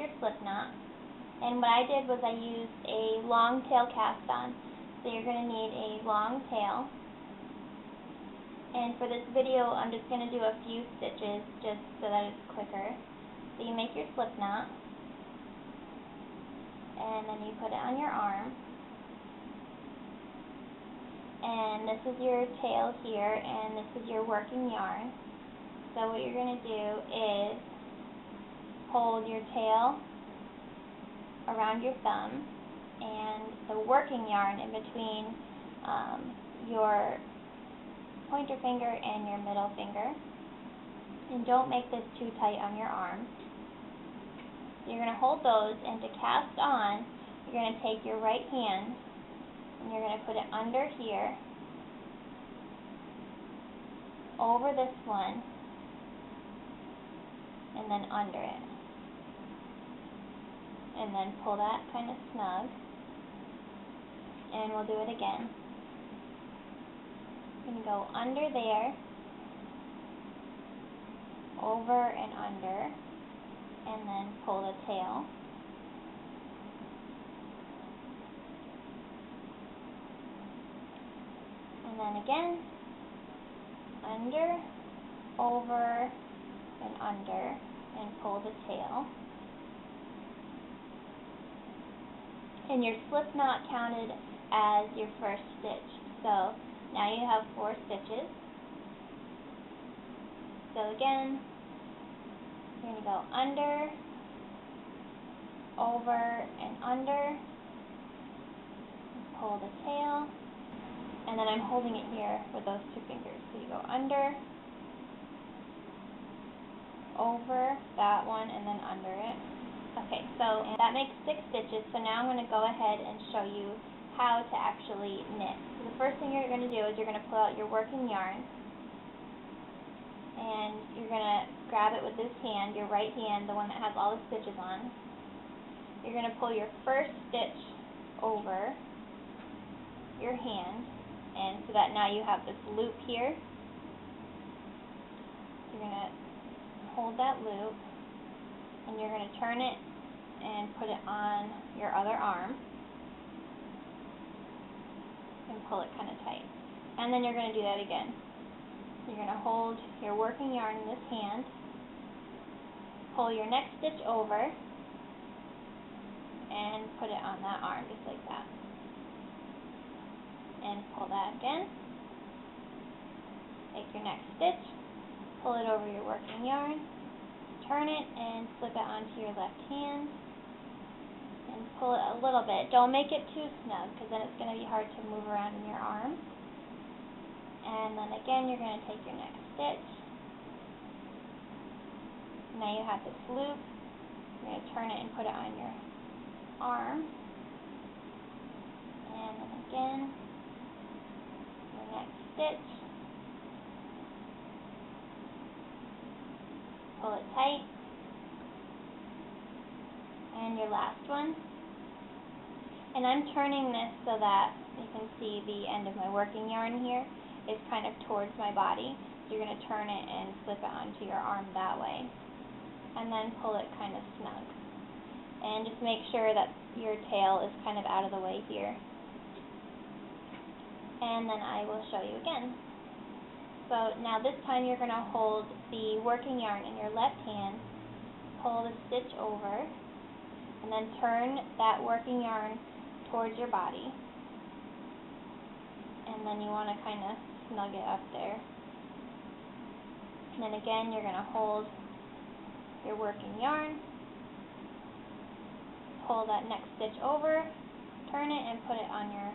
your slip knot. And what I did was I used a long tail cast on. So you're going to need a long tail. And for this video, I'm just going to do a few stitches just so that it's quicker. So you make your slip knot, and then you put it on your arm. And this is your tail here, and this is your working yarn. So what you're going to do is hold your tail around your thumb and the working yarn in between your pointer finger and your middle finger. And don't make this too tight on your arm. So you're going to hold those, and to cast on, you're going to take your right hand and you're going to put it under here, over this one, and then under it. And then pull that kind of snug. And we'll do it again. You're going to go under there, over and under, and then pull the tail. And then again, under, over, and under, and pull the tail. And your slip knot counted as your first stitch. So now you have 4 stitches. So again, you're going to go under, over, and under, and pull the tail. And then I'm holding it here with those 2 fingers. So you go under, over that one, and then under it. Okay, so that makes 6 stitches. So now I'm going to go ahead and show you how to actually knit. So the first thing you're going to do is you're going to pull out your working yarn, and you're going to grab it with this hand, your right hand, the one that has all the stitches on. You're going to pull your first stitch over your hand, and so that now you have this loop here. You're going to hold that loop, and you're going to turn it and put it on your other arm and pull it kind of tight. And then you're going to do that again. You're going to hold your working yarn in this hand, pull your next stitch over, and put it on that arm just like that. And pull that again. Take your next stitch, pull it over your working yarn, turn it and slip it onto your left hand, and pull it a little bit. Don't make it too snug, because then it's going to be hard to move around in your arm. And then again, you're going to take your next stitch. Now you have this loop. You're going to turn it and put it on your arm. And then again, your next stitch. Pull it tight. And your last one. And I'm turning this so that you can see the end of my working yarn here is kind of towards my body. So you're going to turn it and slip it onto your arm that way. And then pull it kind of snug. And just make sure that your tail is kind of out of the way here. And then I will show you again. So now this time you're going to hold the working yarn in your left hand, pull the stitch over, and then turn that working yarn towards your body. And then you want to kind of snug it up there. And then again, you're going to hold your working yarn, pull that next stitch over, turn it and put it on your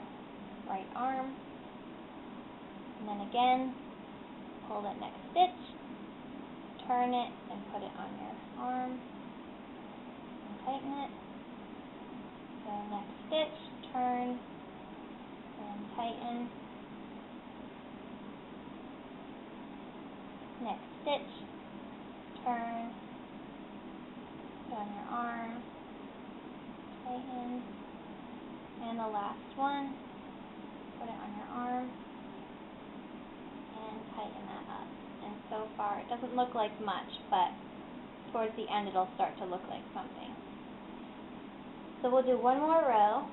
right arm. And then again, pull that next stitch, turn it and put it on your arm, and tighten it. So next stitch, turn and tighten. Next stitch, turn, put on your arm, tighten, and the last one, put it on your arm, and tighten that up. And so far, it doesn't look like much, but towards the end it'll start to look like something. So we'll do one more row.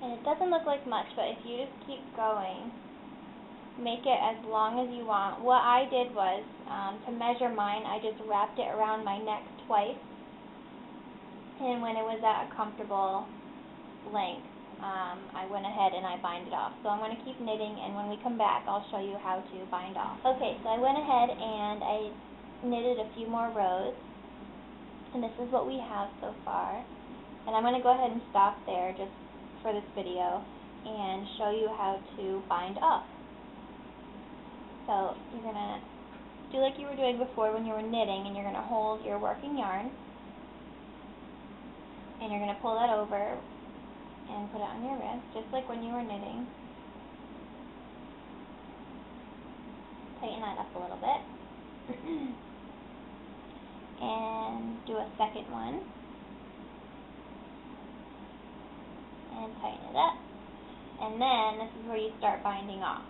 And it doesn't look like much, but if you just keep going, make it as long as you want. What I did was, to measure mine, I just wrapped it around my neck twice, and when it was at a comfortable length, I went ahead and I bind it off. So I'm going to keep knitting, and when we come back, I'll show you how to bind off. Okay, so I went ahead and I knitted a few more rows, and this is what we have so far. And I'm going to go ahead and stop there just for this video and show you how to bind off. So you're going to do like you were doing before when you were knitting, and you're going to hold your working yarn, and you're going to pull that over and put it on your wrist, just like when you were knitting. Tighten that up a little bit. And do a second one. And tighten it up. And then this is where you start binding off.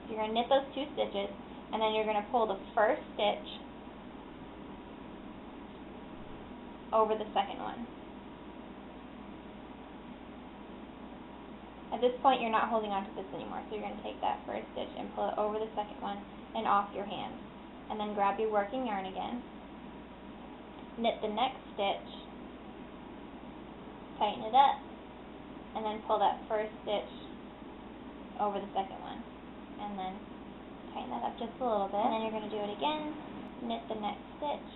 You're going to knit those 2 stitches, and then you're going to pull the first stitch over the second one. At this point, you're not holding on to this anymore, so you're going to take that first stitch and pull it over the second one and off your hand. And then grab your working yarn again, knit the next stitch, tighten it up, and then pull that first stitch over the second one. And then tighten that up just a little bit. And then you're going to do it again, knit the next stitch,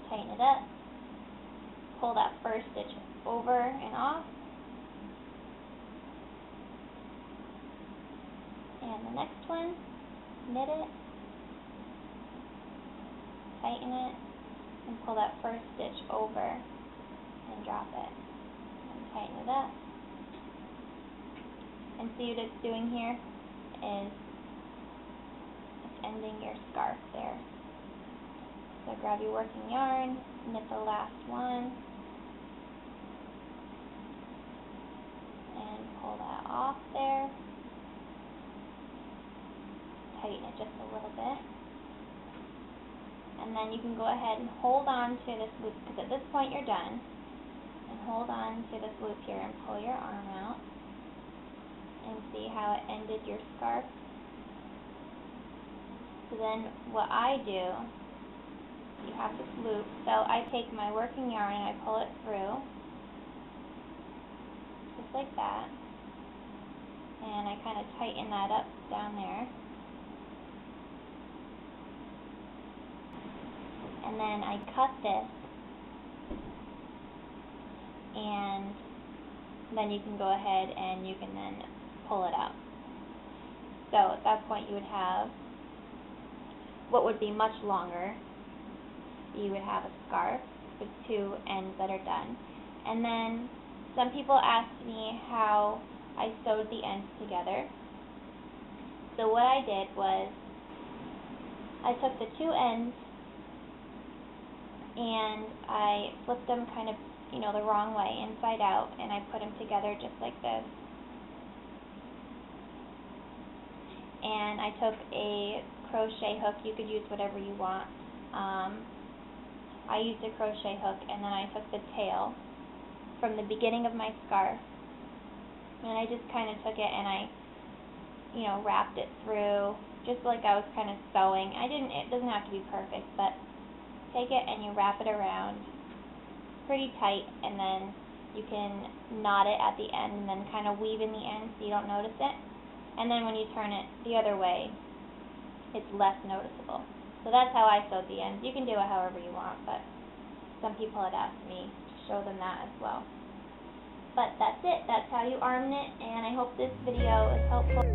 tighten it up, pull that first stitch over and off, and the next one, knit it, tighten it, and pull that first stitch over and drop it, and tighten it up. And see what it's doing here is it's ending your scarf there. So grab your working yarn, knit the last one, and pull that off there. Tighten it just a little bit. And then you can go ahead and hold on to this loop, because at this point you're done. And hold on to this loop here and pull your arm out. And see how it ended your scarf. So then what I do, you have this loop, so I take my working yarn and I pull it through, just like that, and I kind of tighten that up down there, and then I cut this, and then you can go ahead and you can then pull it out. So at that point you would have what would be much longer. You would have a scarf with 2 ends that are done. And then some people asked me how I sewed the ends together. So what I did was I took the 2 ends and I flipped them kind of, the wrong way, inside out, and I put them together just like this. And I took a crochet hook. You could use whatever you want. I used a crochet hook, and then I took the tail from the beginning of my scarf, and I just kind of took it and I, wrapped it through, just like I was kind of sewing. It doesn't have to be perfect, but take it and you wrap it around pretty tight, and then you can knot it at the end and then kind of weave in the end so you don't notice it. And then when you turn it the other way, it's less noticeable. So that's how I sewed the ends. You can do it however you want, but some people had asked me to show them that as well. But that's it. That's how you arm knit, and I hope this video is helpful.